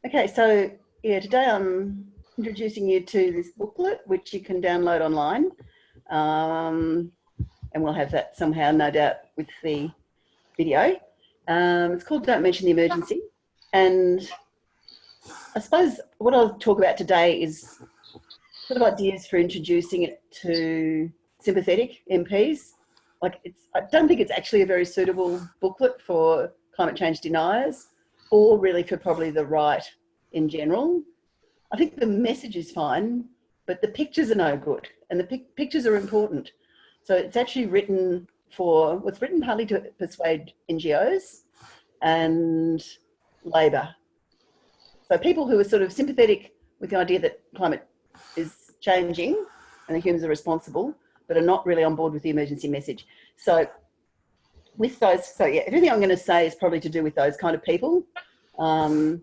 Okay, so yeah, today I'm introducing you to this booklet, which you can download online. And we'll have that somehow, no doubt, with the video. It's called Don't Mention the Emergency. And I suppose what I'll talk about today is sort of ideas for introducing it to sympathetic MPs. I don't think it's actually a very suitable booklet for climate change deniers, or really for probably the right in general. I think the message is fine, but the pictures are no good, and the pictures are important. So it's actually written partly to persuade NGOs and Labor. So people who are sort of sympathetic with the idea that climate is changing and the humans are responsible, but are not really on board with the emergency message. So with those, everything I'm going to say is probably to do with those kind of people. I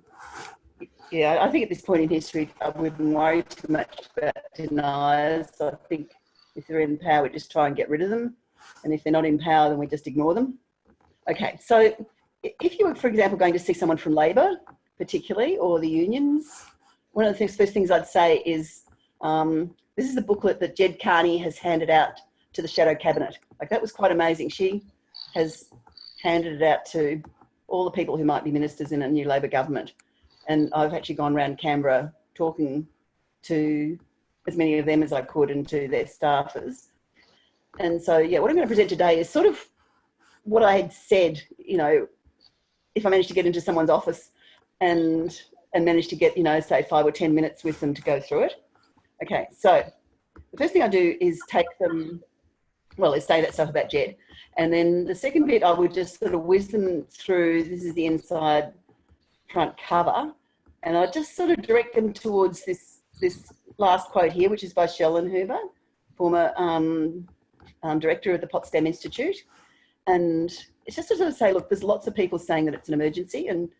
think at this point in history, I wouldn't worry too much about deniers. So I think if they're in power, we just try and get rid of them. And if they're not in power, then we just ignore them. Okay, so if you were, for example, going to see someone from Labor, particularly, or the unions, one of the first things I'd say is, this is the booklet that Jed Carney has handed out to the shadow cabinet. Like, that was quite amazing. She has handed it out to all the people who might be ministers in a new Labor government. And I've actually gone around Canberra talking to as many of them as I could and to their staffers. And so, what I'm going to present today is sort of what I had said, if I managed to get into someone's office and managed to get, say 5 or 10 minutes with them to go through it. Okay, so the first thing I do is take them, is say that stuff about Jed. And then the second bit, I would just sort of whiz them through, this is the inside front cover, and I just sort of direct them towards this last quote here, which is by Schellenhuber, former director of the Potsdam Institute. And it's just to sort of say, look, there's lots of people saying that it's an emergency, and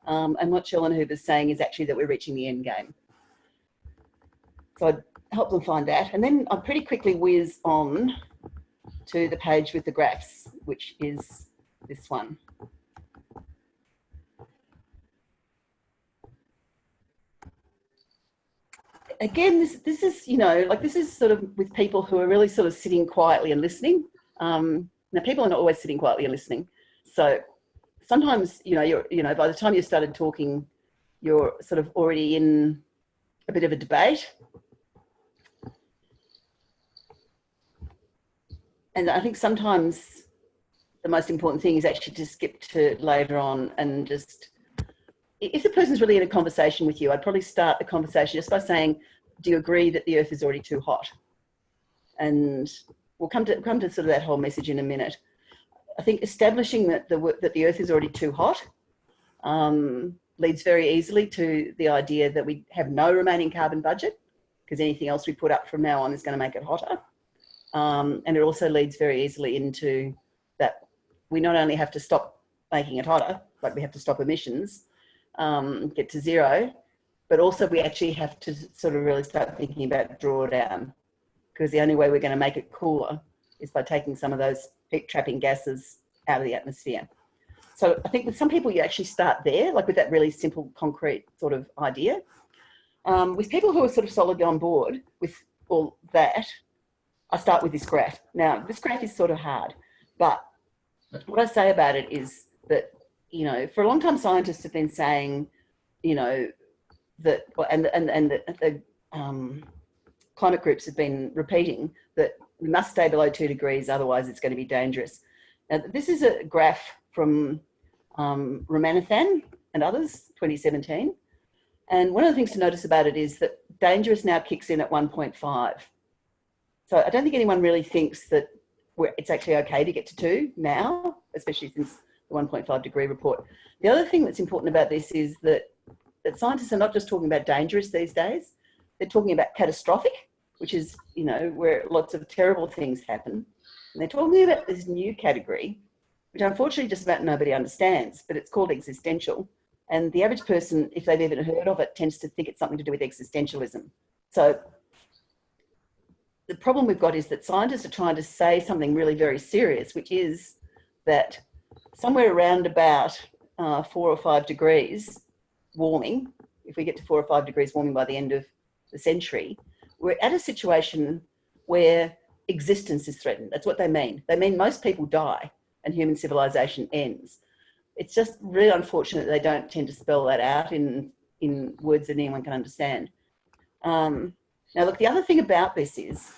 what Schellenhuber is saying is actually that we're reaching the end game. So I'd help them find that. And then I'd pretty quickly whiz on to the page with the graphs, which is this one. Again, this is, this is sort of with people who are really sort of sitting quietly and listening. Now, people are not always sitting quietly and listening. So sometimes, by the time you started talking, you're sort of already in a bit of a debate. And I think sometimes the most important thing is actually to skip to later on and just, if the person's really in a conversation with you, I'd probably start the conversation just by saying, do you agree that the earth is already too hot? And we'll come to sort of that whole message in a minute. I think establishing that the earth is already too hot leads very easily to the idea that we have no remaining carbon budget, because anything else we put up from now on is going to make it hotter. And it also leads very easily into that we not only have to stop making it hotter, like we have to stop emissions, get to zero, but also we actually have to sort of really start thinking about drawdown, because the only way we're going to make it cooler is by taking some of those heat trapping gases out of the atmosphere. So I think with some people you actually start there, like with that really simple, concrete sort of idea. With people who are sort of solidly on board with all that, I start with this graph. Now, this graph is sort of hard, but what I say about it is that, for a long time scientists have been saying, that, and the climate groups have been repeating that we must stay below 2 degrees, otherwise it's going to be dangerous. Now, this is a graph from Ramanathan and others, 2017. And one of the things to notice about it is that dangerous now kicks in at 1.5. So I don't think anyone really thinks that it's actually okay to get to 2 now, especially since the 1.5 degree report. The other thing that's important about this is that scientists are not just talking about dangerous these days, they're talking about catastrophic, which is, where lots of terrible things happen. And they're talking about this new category, which unfortunately just about nobody understands, but it's called existential. And the average person, if they've even heard of it, tends to think it's something to do with existentialism. So the problem we've got is that scientists are trying to say something really very serious, which is that somewhere around about 4 or 5 degrees warming if we get to 4 or 5 degrees warming by the end of the century, we're at a situation where existence is threatened. That's what they mean. They mean most people die and human civilization ends. It's just really unfortunate they don't tend to spell that out in words that anyone can understand. Now, look, the other thing about this is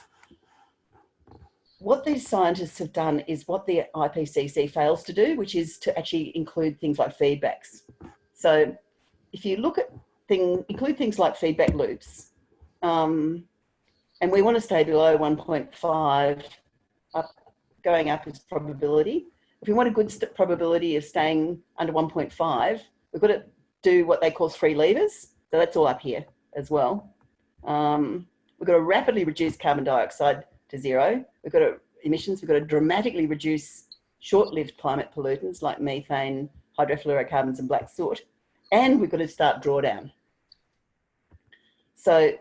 what these scientists have done is what the IPCC fails to do, which is to actually include things like feedbacks. So if you look at include things like feedback loops, and we want to stay below 1.5, going up is probability. If we want a good probability of staying under 1.5, we've got to do what they call 3 levers. So that's all up here as well. We've got to rapidly reduce carbon dioxide to 0. We've got emissions. We've got to dramatically reduce short-lived climate pollutants like methane, hydrofluorocarbons, and black soot. And we've got to start drawdown. So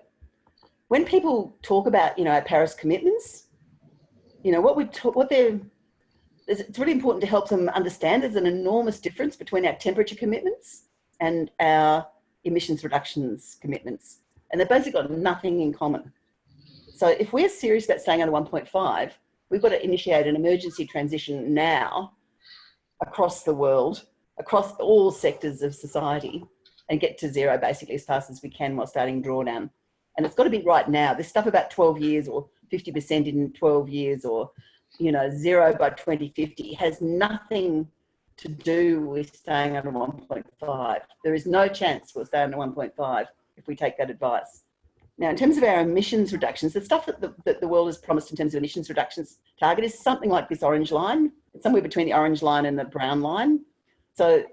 when people talk about, our Paris commitments, it's really important to help them understand there's an enormous difference between our temperature commitments and our emissions reductions commitments. And they've basically got nothing in common. So if we're serious about staying under 1.5, we've got to initiate an emergency transition now across the world, across all sectors of society, and get to 0 basically as fast as we can while starting drawdown. And it's got to be right now. This stuff about 12 years or 50% in 12 years or 0 by 2050 has nothing to do with staying under 1.5. There is no chance we'll stay under 1.5 if we take that advice. Now, in terms of our emissions reductions, the stuff that the world has promised in terms of emissions reductions target is something like this orange line. It's somewhere between the orange line and the brown line. So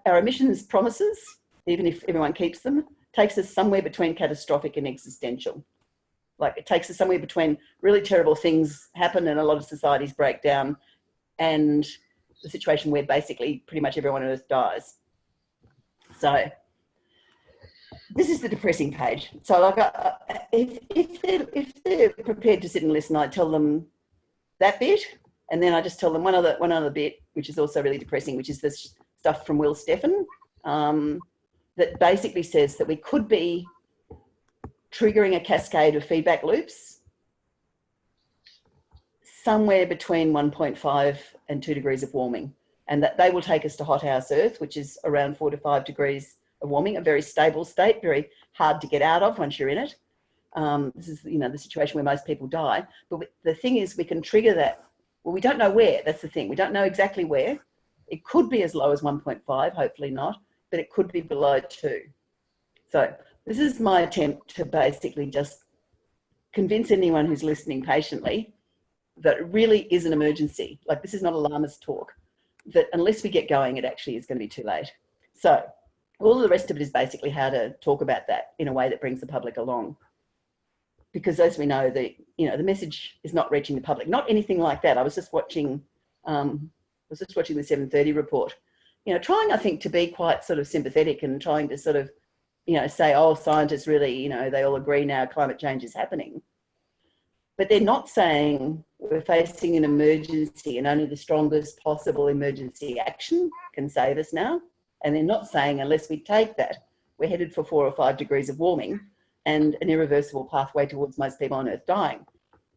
our emissions promises, even if everyone keeps them, takes us somewhere between catastrophic and existential. Like it takes us somewhere between really terrible things happen and a lot of societies break down and the situation where basically pretty much everyone on Earth dies. So this is the depressing page. So like if they're prepared to sit and listen, I tell them that bit, and then I just tell them one other bit, which is also really depressing, which is this stuff from Will Steffen, that basically says that we could be triggering a cascade of feedback loops somewhere between 1.5 and 2 degrees of warming, and that they will take us to hot house Earth, which is around 4 to 5 degrees of warming, a very stable state, very hard to get out of once you're in it. This is, the situation where most people die. But the thing is, we can trigger that. Well, we don't know where. That's the thing. We don't know exactly where. It could be as low as 1.5, hopefully not, but it could be below 2. So this is my attempt to basically just convince anyone who's listening patiently that it really is an emergency. Like, this is not alarmist talk, that unless we get going, it actually is going to be too late. So all the rest of it is basically how to talk about that in a way that brings the public along. Because as we know, the message is not reaching the public. Not anything like that. I was just watching the 7:30 report, trying, I think, to be quite sort of sympathetic and trying to sort of, say, oh, scientists really, they all agree now climate change is happening. But they're not saying we're facing an emergency and only the strongest possible emergency action can save us now. And they're not saying unless we take that, we're headed for 4 or 5 degrees of warming and an irreversible pathway towards most people on Earth dying.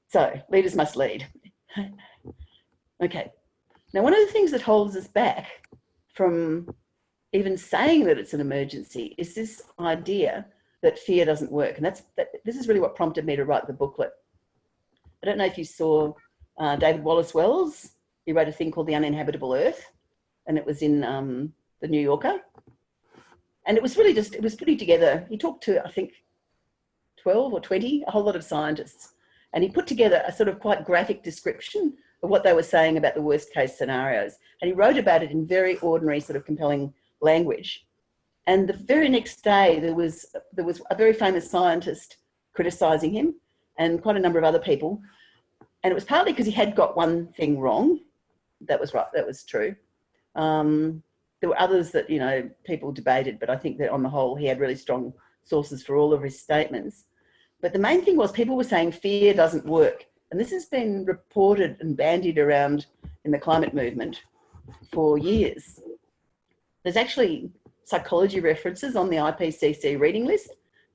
So leaders must lead. Okay. Now, one of the things that holds us back from even saying that it's an emergency is this idea that fear doesn't work. And this is really what prompted me to write the booklet. I don't know if you saw David Wallace Wells. He wrote a thing called The Uninhabitable Earth, and it was in the New Yorker. And it was really it was putting together, he talked to, I think, 12 or 20, a whole lot of scientists. And he put together a sort of quite graphic description of what they were saying about the worst case scenarios. And he wrote about it in very ordinary, sort of compelling language. And the very next day, there was a very famous scientist criticising him and quite a number of other people. And it was partly because he had got one thing wrong. That was right, that was true. There were others that, people debated, but I think that on the whole, he had really strong sources for all of his statements. But the main thing was people were saying fear doesn't work. And this has been reported and bandied around in the climate movement for years. There's actually psychology references on the IPCC reading list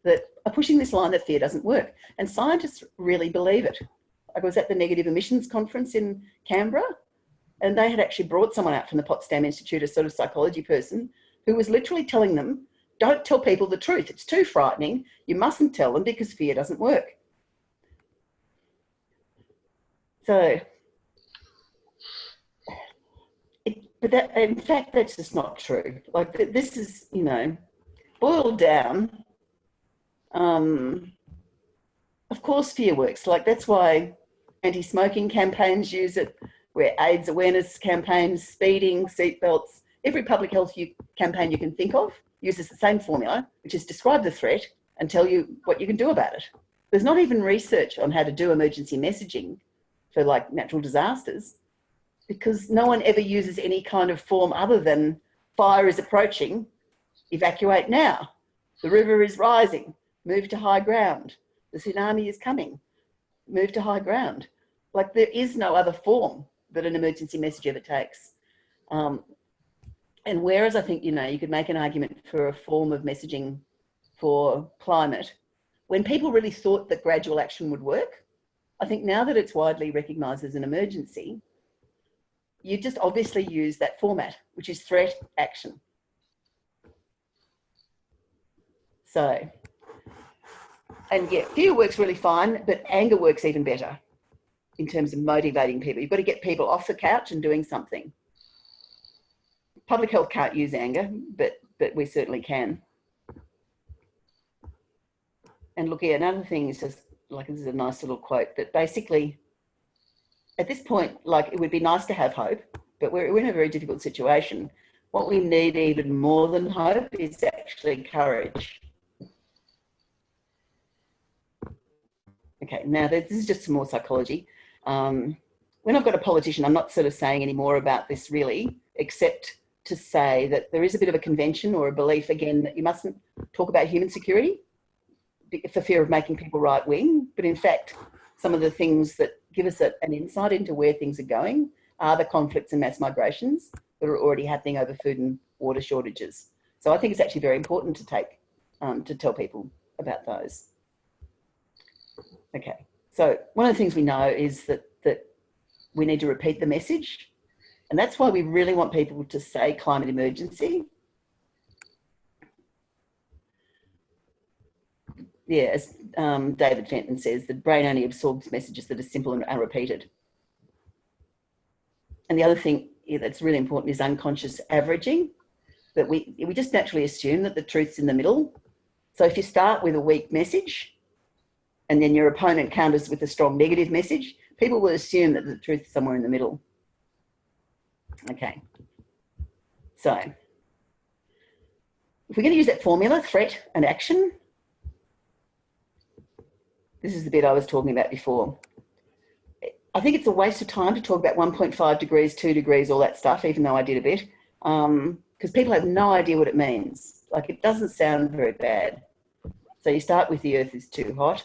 that are pushing this line that fear doesn't work. And scientists really believe it. I was at the Negative Emissions Conference in Canberra, and they had actually brought someone out from the Potsdam Institute, a sort of psychology person, who was literally telling them, don't tell people the truth. It's too frightening. You mustn't tell them because fear doesn't work. So, but that, in fact, that's just not true. Like, this is, you know, boiled down. Of course fear works. Like, that's why anti-smoking campaigns use it, where AIDS awareness campaigns, speeding, seatbelts, every public health campaign you can think of uses the same formula, which is describe the threat and tell you what you can do about it. There's not even research on how to do emergency messaging for like natural disasters, because no one ever uses any kind of form other than fire is approaching, evacuate now, the river is rising, move to high ground, the tsunami is coming, move to high ground. Like, there is no other form that an emergency message ever takes. And whereas I think, you know, you could make an argument for a form of messaging for climate, when people really thought that gradual action would work, I think now that it's widely recognised as an emergency, you just obviously use that format, which is threat, action. So, and yeah, fear works really fine, but anger works even better in terms of motivating people. You've got to get people off the couch and doing something. Public health can't use anger, but we certainly can. And look, yeah, another thing is just, like, this is a nice little quote, but basically, at this point, like, it would be nice to have hope, but we're in a very difficult situation. What we need even more than hope is actually courage. Okay, now this is just some more psychology. When I've got a politician, I'm not sort of saying any more about this really, except to say that there is a bit of a convention or a belief, again, that you mustn't talk about human security for fear of making people right-wing. But in fact, some of the things that give us an insight into where things are going are the conflicts and mass migrations that are already happening over food and water shortages. So I think it's actually very important to tell people about those. Okay, so one of the things we know is that we need to repeat the message. And that's why we really want people to say climate emergency. Yeah, as David Fenton says, the brain only absorbs messages that are simple and are repeated. And the other thing that's really important is unconscious averaging, that we just naturally assume that the truth's in the middle. So if you start with a weak message and then your opponent counters with a strong negative message, people will assume that the truth is somewhere in the middle. Okay, so if we're going to use that formula, threat and action, this is the bit I was talking about before. I think it's a waste of time to talk about 1.5 degrees, 2 degrees, all that stuff, even though I did a bit, because people have no idea what it means. Like, it doesn't sound very bad. So you start with the earth is too hot.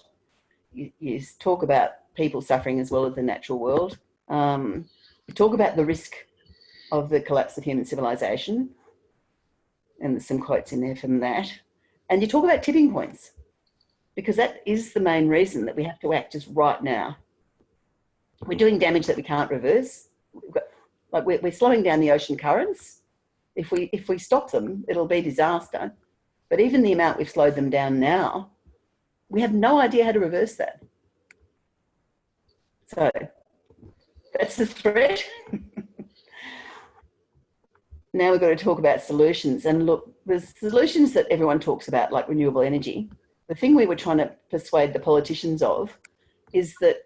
You talk about people suffering as well as the natural world. You talk about the risk of the collapse of human civilization, and there's some quotes in there from that. And you talk about tipping points, because that is the main reason that we have to act just right now. We're doing damage that we can't reverse. We're slowing down the ocean currents. If we stop them, it'll be disaster. But even the amount we've slowed them down now, we have no idea how to reverse that. So that's the threat. Now we've got to talk about solutions. And look, there's solutions that everyone talks about, like renewable energy. The thing we were trying to persuade the politicians of is that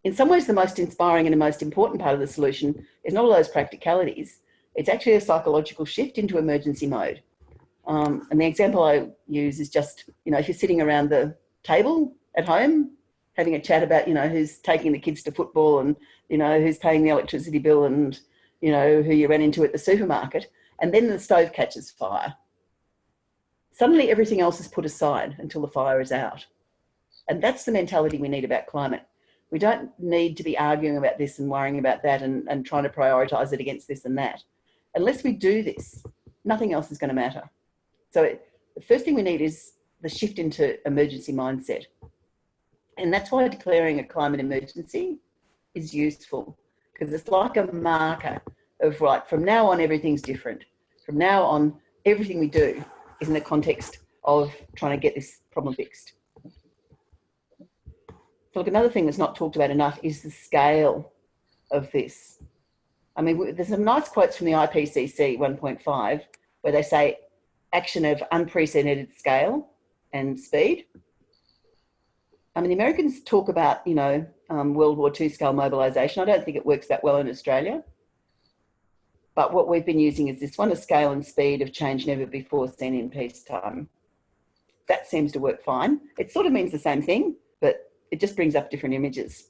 in some ways the most inspiring and the most important part of the solution is not all those practicalities. It's actually a psychological shift into emergency mode. And the example I use is just, you know, if you're sitting around the table at home, having a chat about, you know, who's taking the kids to football and, you know, who's paying the electricity bill and, you know, who you ran into at the supermarket, and then the stove catches fire. Suddenly everything else is put aside until the fire is out. And that's the mentality we need about climate. We don't need to be arguing about this and worrying about that and trying to prioritise it against this and that. Unless we do this, nothing else is going to matter. So the first thing we need is the shift into emergency mindset. And that's why declaring a climate emergency is useful, because it's like a marker of, right, from now on, everything's different. From now on, everything we do is in the context of trying to get this problem fixed. So look, another thing that's not talked about enough is the scale of this. I mean, there's some nice quotes from the IPCC 1.5 where they say action of unprecedented scale and speed. I mean, the Americans talk about, you know, World War II scale mobilisation. I don't think it works that well in Australia. But what we've been using is this one, a scale and speed of change never before seen in peacetime. That seems to work fine. It sort of means the same thing, but it just brings up different images.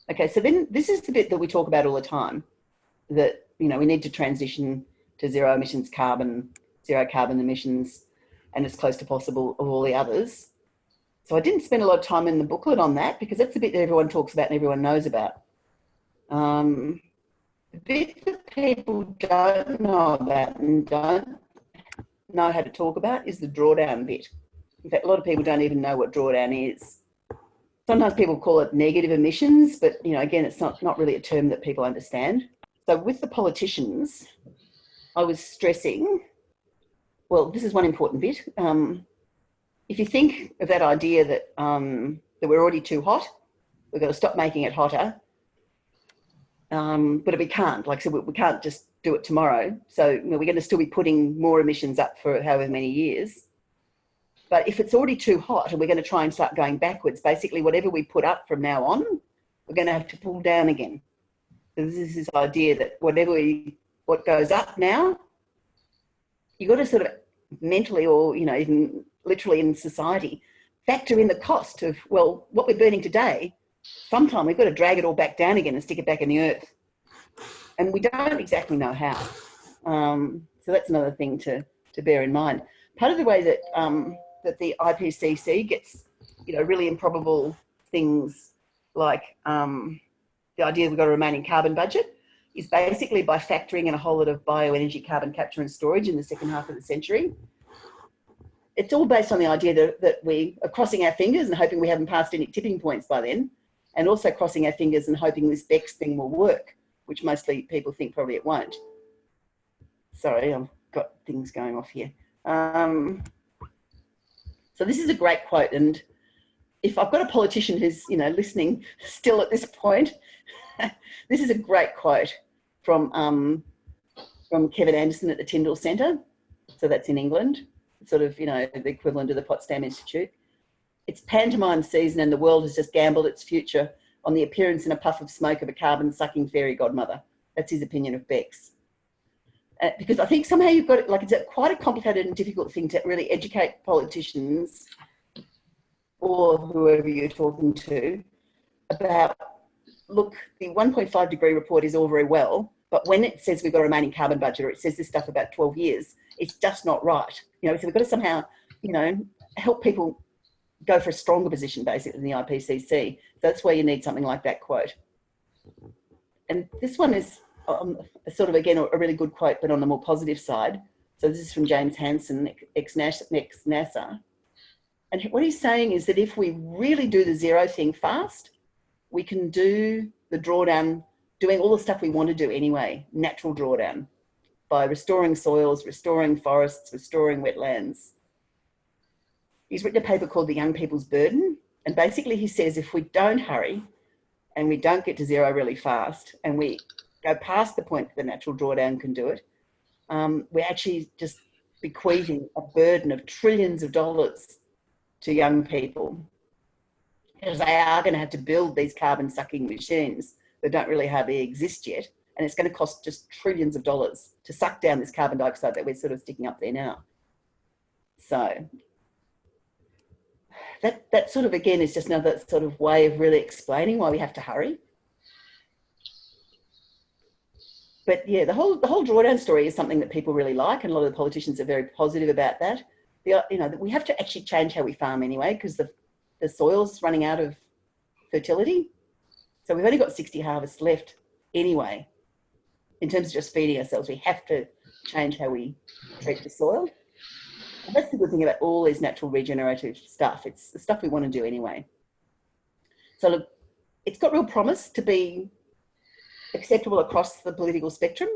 Okay, so then this is the bit that we talk about all the time, that, you know, we need to transition to zero emissions carbon, zero carbon emissions, and as close to possible of all the others. So I didn't spend a lot of time in the booklet on that, because that's the bit that everyone talks about and everyone knows about. The bit that people don't know about and don't know how to talk about is the drawdown bit. In fact, a lot of people don't even know what drawdown is. Sometimes people call it negative emissions, but, you know, again, it's not really a term that people understand. So with the politicians, I was stressing, well, this is one important bit. If you think of that idea that, that we're already too hot, we've got to stop making it hotter, but we can't. Like I said, we can't just do it tomorrow. So, you know, we're going to still be putting more emissions up for however many years. But if it's already too hot and we're going to try and start going backwards, basically whatever we put up from now on, we're going to have to pull down again. So this is this idea that what goes up now, you've got to sort of mentally, or, you know, even literally in society, factor in the cost of, well, what we're burning today, sometime we've got to drag it all back down again and stick it back in the earth. And we don't exactly know how. So that's another thing to bear in mind. Part of the way that that the IPCC gets, you know, really improbable things like the idea we've got a remaining carbon budget is basically by factoring in a whole lot of bioenergy carbon capture and storage in the second half of the century. It's all based on the idea that we are crossing our fingers and hoping we haven't passed any tipping points by then, and also crossing our fingers and hoping this BECS thing will work, which mostly people think probably it won't. Sorry, I've got things going off here. So this is a great quote, and if I've got a politician who's, you know, listening still at this point, this is a great quote from Kevin Anderson at the Tyndall Centre. So that's in England, sort of, you know, the equivalent of the Potsdam Institute. It's pantomime season and the world has just gambled its future on the appearance in a puff of smoke of a carbon-sucking fairy godmother. That's his opinion of BECS. Because I think somehow you've got it, like, it's quite a complicated and difficult thing to really educate politicians or whoever you're talking to about, look, the 1.5 degree report is all very well, but when it says we've got a remaining carbon budget, or it says this stuff about 12 years, it's just not right. You know, so we've got to somehow, you know, help people go for a stronger position basically in the IPCC. So that's where you need something like that quote. And this one is sort of, again, a really good quote, but on the more positive side. So this is from James Hansen, ex-NASA. And what he's saying is that if we really do the zero thing fast, we can do the drawdown, doing all the stuff we want to do anyway, natural drawdown, by restoring soils, restoring forests, restoring wetlands. He's written a paper called The Young People's Burden. And basically he says if we don't hurry and we don't get to zero really fast and we go past the point that the natural drawdown can do it, we're actually just bequeathing a burden of trillions of dollars to young people, because they are going to have to build these carbon-sucking machines that don't really hardly exist yet, and it's going to cost just trillions of dollars to suck down this carbon dioxide that we're sort of sticking up there now. So that sort of, again, is just another sort of way of really explaining why we have to hurry. But yeah, the whole drawdown story is something that people really like, and a lot of the politicians are very positive about that. You know, that we have to actually change how we farm anyway, because the soil's running out of fertility. So we've only got 60 harvests left anyway. In terms of just feeding ourselves, we have to change how we treat the soil. And that's the good thing about all these natural regenerative stuff. It's the stuff we want to do anyway. So look, it's got real promise to be acceptable across the political spectrum,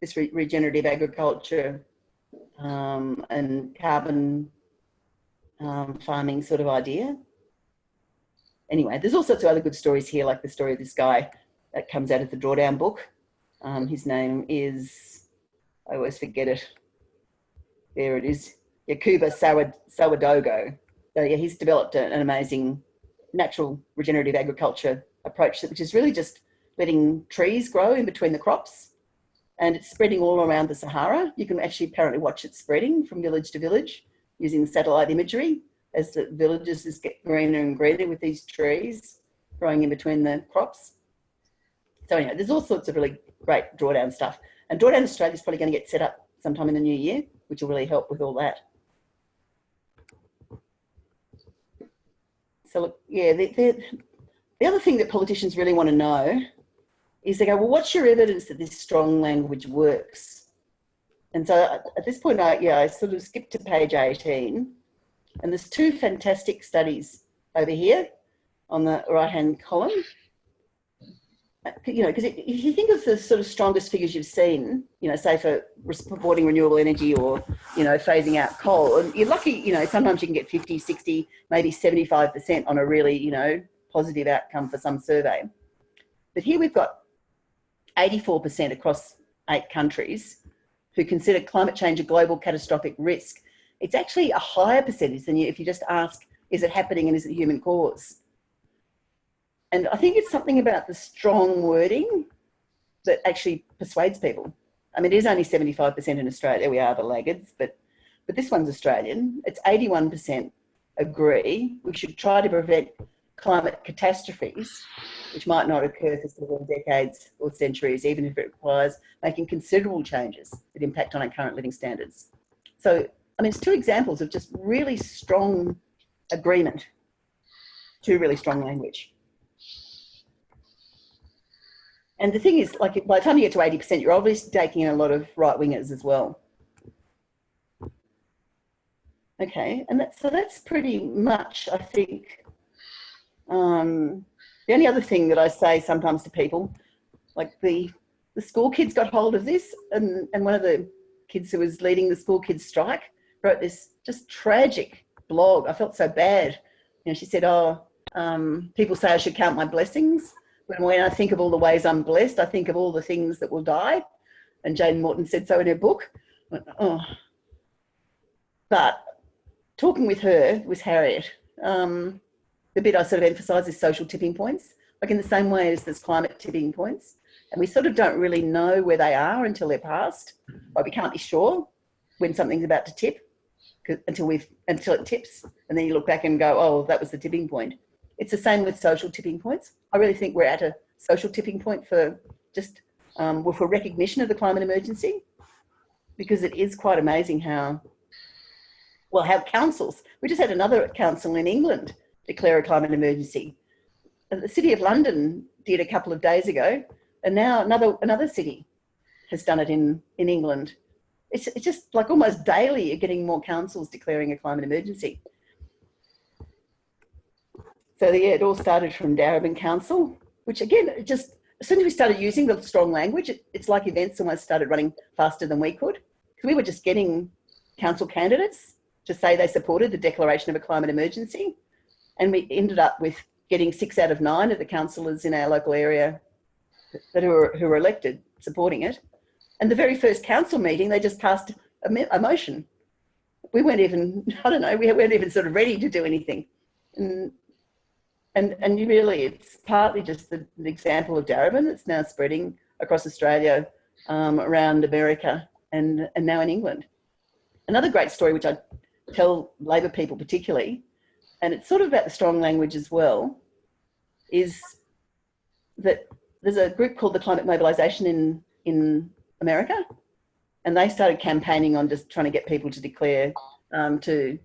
this regenerative agriculture and carbon farming sort of idea. Anyway, there's all sorts of other good stories here, like the story of this guy that comes out of the Drawdown book. His name is, I always forget it. There it is, Yakuba Sawadogo. So yeah, he's developed an amazing natural regenerative agriculture approach, which is really just letting trees grow in between the crops, and it's spreading all around the Sahara. You can actually apparently watch it spreading from village to village using satellite imagery as the villages just get greener and greener with these trees growing in between the crops. So anyway, there's all sorts of really great Drawdown stuff. And Drawdown Australia is probably going to get set up sometime in the new year, which will really help with all that. So look, yeah, the other thing that politicians really want to know is they go, well, what's your evidence that this strong language works? And so at this point, I sort of skipped to page 18, and there's two fantastic studies over here on the right-hand column. You know, because if you think of the sort of strongest figures you've seen, you know, say for supporting renewable energy or, you know, phasing out coal, and you're lucky, you know, sometimes you can get 50, 60, maybe 75% on a really, you know, positive outcome for some survey. But here we've got 84% across 8 countries who consider climate change a global catastrophic risk. It's actually a higher percentage than if you just ask, is it happening and is it human cause? And I think it's something about the strong wording that actually persuades people. I mean, it is only 75% in Australia. We are the laggards, but this one's Australian. It's 81% agree we should try to prevent climate catastrophes, which might not occur for several decades or centuries, even if it requires making considerable changes that impact on our current living standards. So, I mean, it's 2 examples of just really strong agreement, 2 really strong language. And the thing is, like, by the time you get to 80%, you're obviously taking in a lot of right-wingers as well. Okay, and that's pretty much, I think, the only other thing that I say sometimes to people, like the school kids got hold of this, and one of the kids who was leading the school kids strike wrote this just tragic blog. I felt so bad. You know, she said, people say I should count my blessings. When I think of all the ways I'm blessed, I think of all the things that will die. And Jane Morton said so in her book. I went, oh. But talking with her was Harriet. The bit I sort of emphasise is social tipping points, like in the same way as there's climate tipping points. And we sort of don't really know where they are until they're passed. Like we can't be sure when something's about to tip until it tips. And then you look back and go, oh, that was the tipping point. It's the same with social tipping points. I really think we're at a social tipping point for just for recognition of the climate emergency, because it is quite amazing how councils, we just had another council in England declare a climate emergency. And the City of London did a couple of days ago, and now another city has done it in England. It's just like almost daily you're getting more councils declaring a climate emergency. So yeah, it all started from Darebin Council, which again, as soon as we started using the strong language, it's like events almost started running faster than we could. Because we were just getting council candidates to say they supported the declaration of a climate emergency. And we ended up with getting 6 out of 9 of the councillors in our local area who were elected supporting it. And the very first council meeting, they just passed a motion. We weren't even, we weren't even sort of ready to do anything. And really, it's partly just the example of Darebin that's now spreading across Australia, around America, and now in England. Another great story, which I tell Labor people particularly, and it's sort of about the strong language as well, is that there's a group called the Climate Mobilisation in America, and they started campaigning on just trying to get people to declare, to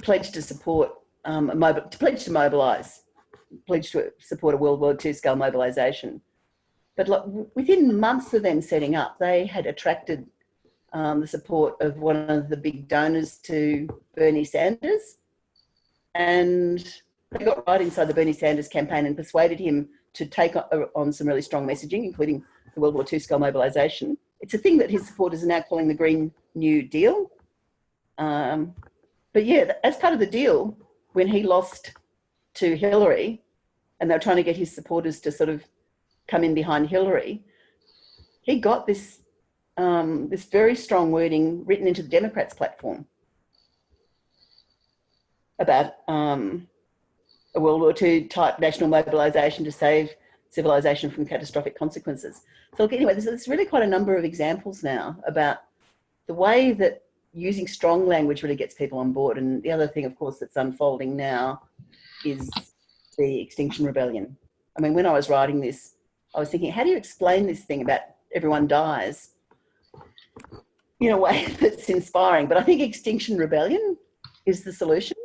pledge to support, to pledge to mobilise, pledge to support a World War II scale mobilisation. But like, within months of them setting up, they had attracted the support of one of the big donors to Bernie Sanders. And they got right inside the Bernie Sanders campaign and persuaded him to take on some really strong messaging, including the World War II scale mobilisation. It's a thing that his supporters are now calling the Green New Deal. But yeah, as part of the deal, when he lost to Hillary and they were trying to get his supporters to sort of come in behind Hillary, he got this, this very strong wording written into the Democrats' platform about a World War II type national mobilisation to save civilization from catastrophic consequences. So look, anyway, there's really quite a number of examples now about the way that using strong language really gets people on board. And the other thing, of course, that's unfolding now is the Extinction Rebellion. I mean, when I was writing this, I was thinking, how do you explain this thing about everyone dies in a way that's inspiring? But I think Extinction Rebellion is the solution.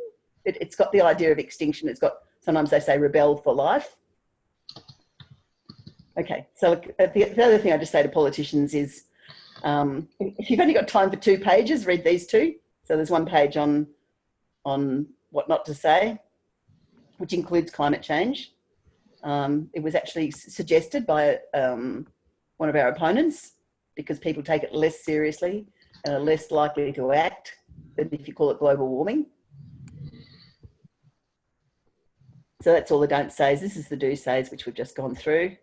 It's got the idea of extinction. It's got, sometimes they say rebel for life. Okay, so the other thing I just say to politicians is, if you've only got time for 2 pages, read these 2. So there's one page on what not to say, which includes climate change. It was actually suggested by one of our opponents because people take it less seriously and are less likely to act than if you call it global warming. So that's all the don't says. This is the do says, which we've just gone through.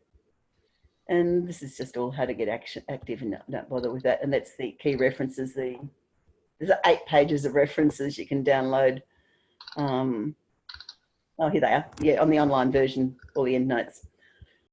And this is just all how to get active and don't bother with that. And that's the key references. There's 8 pages of references you can download. Oh, here they are. Yeah, on the online version, all the end notes.